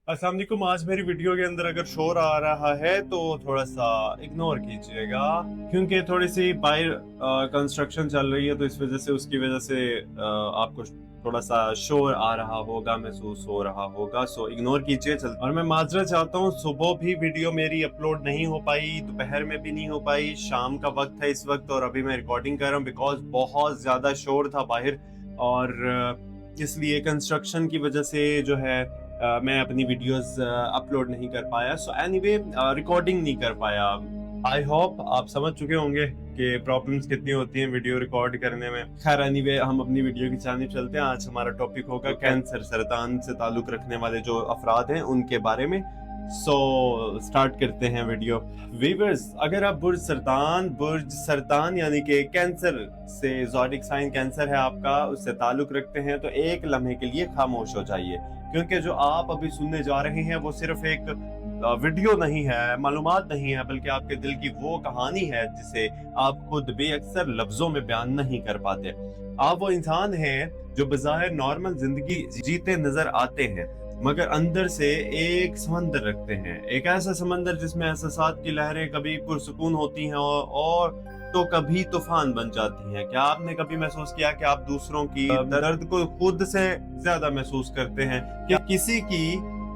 अस्सलाम वालेकुम। आज मेरी वीडियो के अंदर अगर शोर आ रहा है तो थोड़ा सा इग्नोर कीजिएगा, क्योंकि थोड़ी सी बाहर कंस्ट्रक्शन चल रही है, तो इस वजह से उसकी वजह से आपको थोड़ा सा शोर आ रहा होगा, महसूस हो रहा होगा। सो इग्नोर कीजिए। चल और मैं माजरत चाहता हूँ, सुबह भी वीडियो मेरी अपलोड नहीं हो पाई, दोपहर में भी नहीं हो पाई, शाम का वक्त है इस वक्त और अभी मैं रिकॉर्डिंग कर रहा हूँ बिकॉज बहुत ज्यादा शोर था बाहर। और इसलिए कंस्ट्रक्शन की वजह से जो है मैं अपनी वीडियोस अपलोड नहीं कर पाया। सो एनीवे रिकॉर्डिंग नहीं कर पाया। आई होप आप समझ चुके होंगे कि प्रॉब्लम्स कितनी होती हैं वीडियो रिकॉर्ड करने में। खैर एनीवे हम अपनी वीडियो की जानिब चलते हैं। आज हमारा टॉपिक होगा कैंसर, सरतान से ताल्लुक रखने वाले जो अफराद हैं उनके बारे में। सो स्टार्ट करते हैं वीडियो। वीवर्स, अगर आप बुर्ज सरतान यानी कि कैंसर से, ज़ोडिक साइन कैंसर है आपका, उससे ताल्लुक रखते हैं तो एक लम्हे के लिए खामोश हो जाइए, क्योंकि जो आप अभी सुनने जा रहे हैं वो सिर्फ एक वीडियो नहीं है, मालूमात नहीं है, बल्कि आपके दिल की वो कहानी है जिसे आप खुद भी अक्सर लफ्जों में बयान नहीं कर पाते। आप वो इंसान हैं जो बज़ाहिर नॉर्मल जिंदगी जीते नजर आते हैं, मगर अंदर से एक समंदर रखते हैं, एक ऐसा समंदर जिसमें एहसासात की लहरें कभी पुरसुकून होती हैं और तो कभी तूफान बन जाती हैं। क्या आपने कभी महसूस किया कि आप दूसरों की दर्द को खुद से ज्यादा महसूस करते हैं? क्या किसी की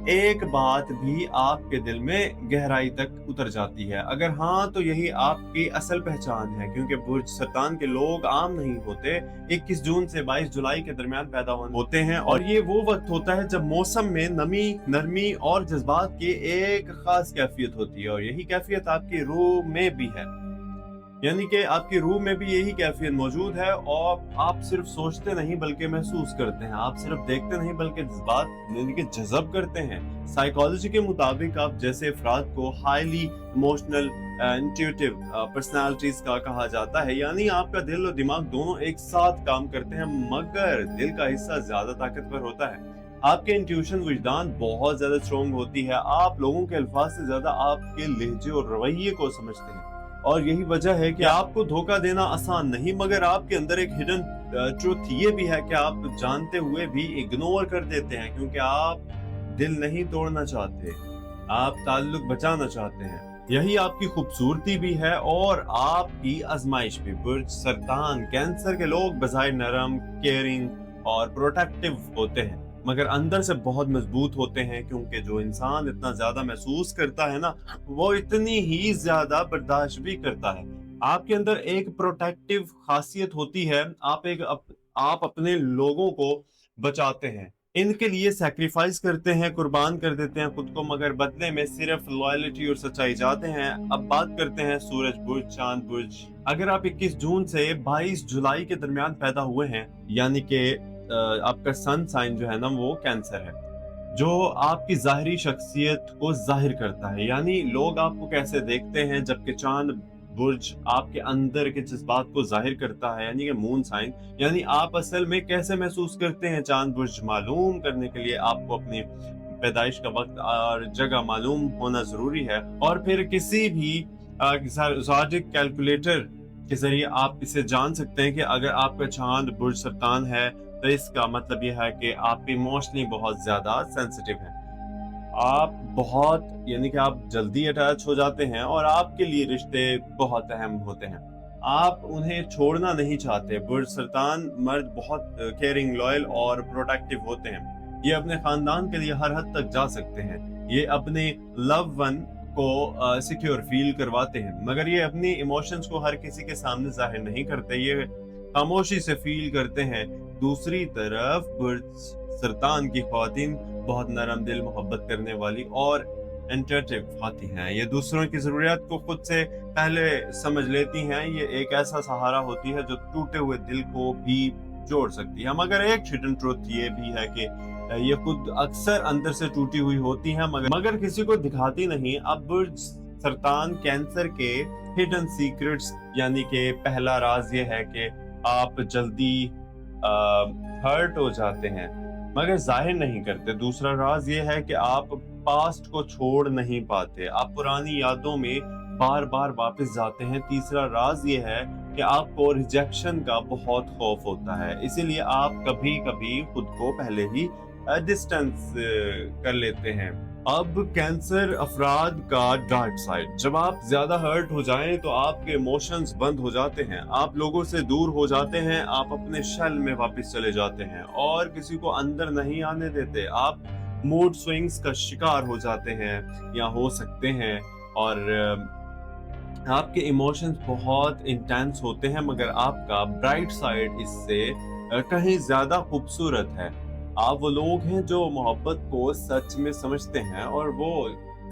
एक बात भी आपके दिल में गहराई तक उतर जाती है? अगर हाँ, तो यही आपकी असल पहचान है, क्योंकि बुर्ज सरतान के लोग आम नहीं होते। 21 जून से 22 जुलाई के दरमियान पैदा होते हैं और ये वो वक्त होता है जब मौसम में नमी, नरमी और जज्बात की एक खास कैफियत होती है, और यही कैफियत आपकी रूह में भी है। यानी कि आपकी रूह में भी यही कैफियत मौजूद है और आप सिर्फ सोचते नहीं बल्कि महसूस करते हैं। आप सिर्फ देखते नहीं बल्कि जज्बात यानी कि जज़ब करते हैं। साइकोलॉजी के मुताबिक आप जैसे अफराद को हाईली इमोशनल इंट्यूटिव पर्सनालिटीज का कहा जाता है, यानी आपका दिल और दिमाग दोनों एक साथ काम करते हैं, मगर दिल का हिस्सा ज्यादा ताकतवर होता है। आपके इंट्यूशन, विजदान बहुत ज्यादा स्ट्रॉन्ग होती है। आप लोगों के अल्फाज से ज्यादा आपके लहजे और रवैये को समझते हैं, और यही वजह है कि आपको धोखा देना आसान नहीं, मगर आपके अंदर एक हिडन ट्रुथ ये भी है कि आप जानते हुए भी इग्नोर कर देते हैं, क्योंकि आप दिल नहीं तोड़ना चाहते, आप ताल्लुक बचाना चाहते हैं। यही आपकी खूबसूरती भी है और आपकी आजमाइश भी। बुर्ज सरतान कैंसर के लोग बज़ाहिर नरम, केयरिंग और प्रोटेक्टिव होते हैं, मगर अंदर से बहुत मजबूत होते हैं, क्योंकि जो इंसान इतना ज्यादा महसूस करता है ना, वो इतनी ही ज्यादा बर्दाश्त भी करता है। आपके अंदर एक प्रोटेक्टिव खासियत होती है। आप अपने लोगों को बचाते हैं, इनके लिए सैक्रिफाइस करते हैं, कुर्बान कर देते हैं खुद को, मगर बदले में सिर्फ लॉयल्टी और सच्चाई चाहते हैं। अब बात करते हैं सूरज बुर्ज, चांद बुर्ज। अगर आप 21 जून से 22 जुलाई के दरमियान पैदा हुए हैं, यानी कि आपका सन साइन जो है ना वो कैंसर है, जो आपकी जाहिरी शख्सियत को जाहिर करता है, यानी लोग आपको कैसे देखते हैं, जबकि चांद बुर्ज आपके अंदर के जज्बात को जाहिर करता है, यानी कि मून साइन, यानी आप असल में कैसे महसूस करते हैं। चांद बुर्ज मालूम करने के लिए आपको अपनी पैदाइश का वक्त और जगह मालूम होना जरूरी है, और फिर किसी भी ज़ोडिक कैलकुलेटर के जरिए आप इसे जान सकते हैं कि अगर आपका चांद बुर्ज सरतान है तो इसका मतलब यह है कि आप इमोशनली बहुत ज्यादा सेंसिटिव हैं। आप बहुत यानी कि आप जल्दी अटैच हो जाते हैं और आपके लिए रिश्ते बहुत अहम होते हैं। आप उन्हें छोड़ना नहीं चाहते। बुर्ज सरतान मर्द बहुत केयरिंग, लॉयल और प्रोटेक्टिव होते हैं। ये अपने खानदान के लिए हर हद तक जा सकते हैं। ये अपने लव वन को सिक्योर फील करवाते हैं, मगर ये अपनी इमोशंस को हर किसी के सामने जाहिर नहीं करते, ये खामोशी से फील करते हैं। दूसरी तरफ बुर्ज सरतान की ख्वातीन बहुत नरम दिल, मोहब्बत करने वाली और इंटरटेव होती हैं। ये दूसरों की जरूरियात को खुद से पहले समझ लेती हैं। ये एक ऐसा सहारा होती है जो टूटे हुए दिल को भी जोड़ सकती है। मगर एक हिडन ट्रुथ ये भी है कि ये खुद अक्सर अंदर से टूटी हुई होती है, मगर किसी को दिखाती नहीं। अब बुर्ज सरतान कैंसर के हिडन सीक्रेट्स, यानी कि पहला राज ये है कि आप जल्दी हर्ट हो जाते हैं मगर जाहिर नहीं करते। दूसरा राज ये है कि आप पास्ट को छोड़ नहीं पाते, आप पुरानी यादों में बार बार वापस जाते हैं। तीसरा राज ये है कि आपको रिजेक्शन का बहुत खौफ होता है, इसीलिए आप कभी कभी खुद को पहले ही डिस्टेंस कर लेते हैं। अब कैंसर अफराद का डार्क साइड, जब आप ज्यादा हर्ट हो जाएं तो आपके इमोशंस बंद हो जाते हैं, आप लोगों से दूर हो जाते हैं, आप अपने शेल में वापस चले जाते हैं और किसी को अंदर नहीं आने देते। आप मूड स्विंग्स का शिकार हो जाते हैं या हो सकते हैं, और आपके इमोशंस बहुत इंटेंस होते हैं, मगर आपका ब्राइट साइड इससे कहीं ज्यादा खूबसूरत है। आप वो लोग हैं जो मोहब्बत को सच में समझते हैं, और वो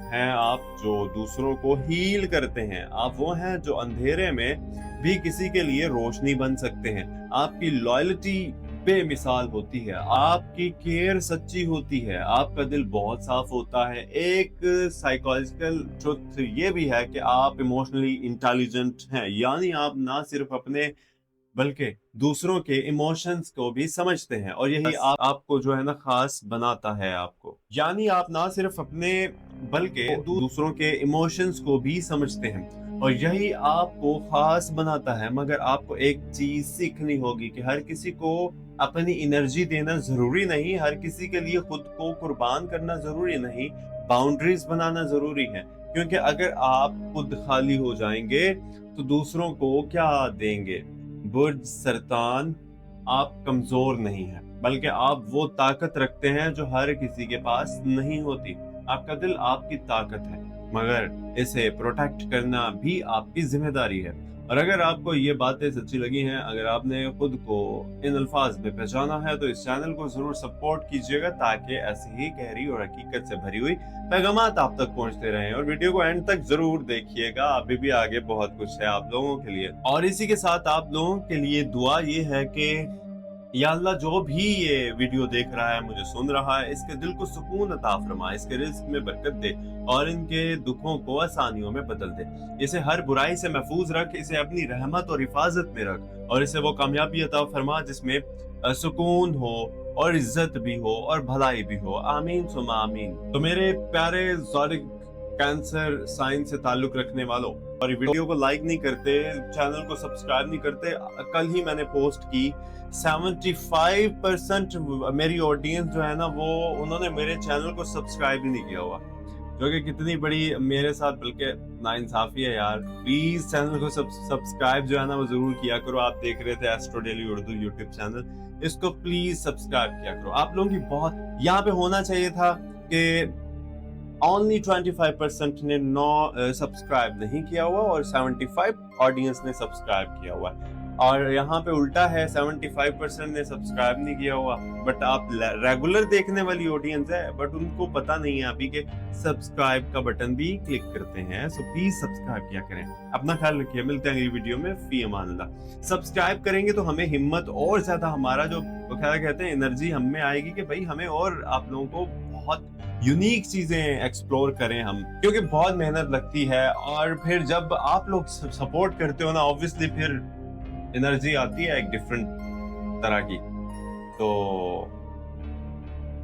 हैं आप जो दूसरों को हील करते हैं। आप वो हैं जो अंधेरे में भी किसी के लिए रोशनी बन सकते हैं। आपकी लॉयल्टी बेमिसाल होती है, आपकी केयर सच्ची होती है, आपका दिल बहुत साफ होता है। एक साइकोलॉजिकल ट्रुथ ये भी है कि आप इमोशनली इंटेलिजेंट हैं, यानी आप ना सिर्फ अपने बल्कि दूसरों के इमोशंस को भी समझते हैं, और यही आपको जो है ना खास बनाता है आपको। यानी आप ना सिर्फ अपने बल्कि दूसरों के इमोशंस को भी समझते हैं, और यही आपको खास बनाता है। मगर आपको एक चीज सीखनी होगी कि हर किसी को अपनी एनर्जी देना जरूरी नहीं, हर किसी के लिए खुद को कुर्बान करना जरूरी नहीं, बाउंड्रीज बनाना जरूरी है। क्योंकि अगर आप खुद खाली हो जाएंगे तो दूसरों को क्या देंगे। बुर्ज सरतान, आप कमजोर नहीं हैं, बल्कि आप वो ताकत रखते हैं जो हर किसी के पास नहीं होती। आपका दिल आपकी ताकत है, मगर इसे प्रोटेक्ट करना भी आपकी जिम्मेदारी है। और अगर आपको ये बातें सच्ची लगी हैं, अगर आपने खुद को इन अल्फाज में पहचाना है, तो इस चैनल को जरूर सपोर्ट कीजिएगा, ताकि ऐसी ही गहरी और हकीकत से भरी हुई पैगामात आप तक पहुंचते रहें। और वीडियो को एंड तक जरूर देखिएगा, अभी भी आगे बहुत कुछ है आप लोगों के लिए। और इसी के साथ आप लोगों के लिए दुआ ये है कि या अल्लाह, जो भी ये वीडियो देख रहा है, मुझे सुन रहा है, इसके दिल को सुकून अता फरमा, इसके रिस्क में बरकत दे, और इनके दुखों को आसानियों में बदल दे। इसे हर बुराई से महफूज रख, इसे अपनी रहमत और हिफाजत में रख, और इसे वो कामयाबी अता फरमा जिसमें सुकून हो और इज्जत भी हो और भलाई भी हो। आमीन सुमा आमीन। तो मेरे प्यारे ज़ोडिक कैंसर साइन से ताल्लुक रखने वालों, और वीडियो को लाइक नहीं करते, चैनल को सब्सक्राइब नहीं करते, कल ही मैंने पोस्ट की 75% मेरी ऑडियंस जो है ना, वो उन्होंने मेरे चैनल को सब्सक्राइब ही नहीं किया हुआ, जो कि कितनी बड़ी मेरे साथ बल्कि नाइंसाफी है यार। प्लीज चैनल को सब्सक्राइब जो है ना वो जरूर किया करो। आप देख रहे थे astro daily Urdu YouTube channel, इसको प्लीज सब्सक्राइब किया करो। आप लोगों की बहुत यहाँ पे होना चाहिए था कि ओनली 25% ने सब्सक्राइब नहीं किया हुआ और 75 ऑडियंस ने सब्सक्राइब किया हुआ, और यहाँ पे उल्टा है, 75% ने सब्सक्राइब नहीं किया हुआ। बट आप रेगुलर देखने वाली ऑडियंस है, बट उनको पता नहीं है अभी के सब्सक्राइब का बटन भी क्लिक करते हैं। सो प्लीज सब्सक्राइब किया करें। अपना ख्याल रखिए, मिलते हैं अगली वीडियो में। फी अमान अल्लाह। सब्सक्राइब करेंगे तो हमें हिम्मत और ज्यादा, हमारा जो क्या कहते हैं एनर्जी हम में आएगी कि भाई हमें और आप लोगों को बहुत यूनिक चीजें एक्सप्लोर करें हम, क्योंकि बहुत मेहनत लगती है। और फिर जब आप लोग सपोर्ट करते हो ना, ऑब्वियसली फिर एनर्जी आती है एक डिफरेंट तरह की। तो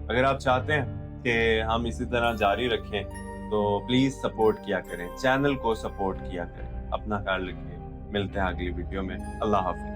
अगर आप चाहते हैं कि हम इसी तरह जारी रखें, तो प्लीज सपोर्ट किया करें, चैनल को सपोर्ट किया करें। अपना ख्याल रखिए, मिलते हैं अगली वीडियो में। अल्लाह हाफिज।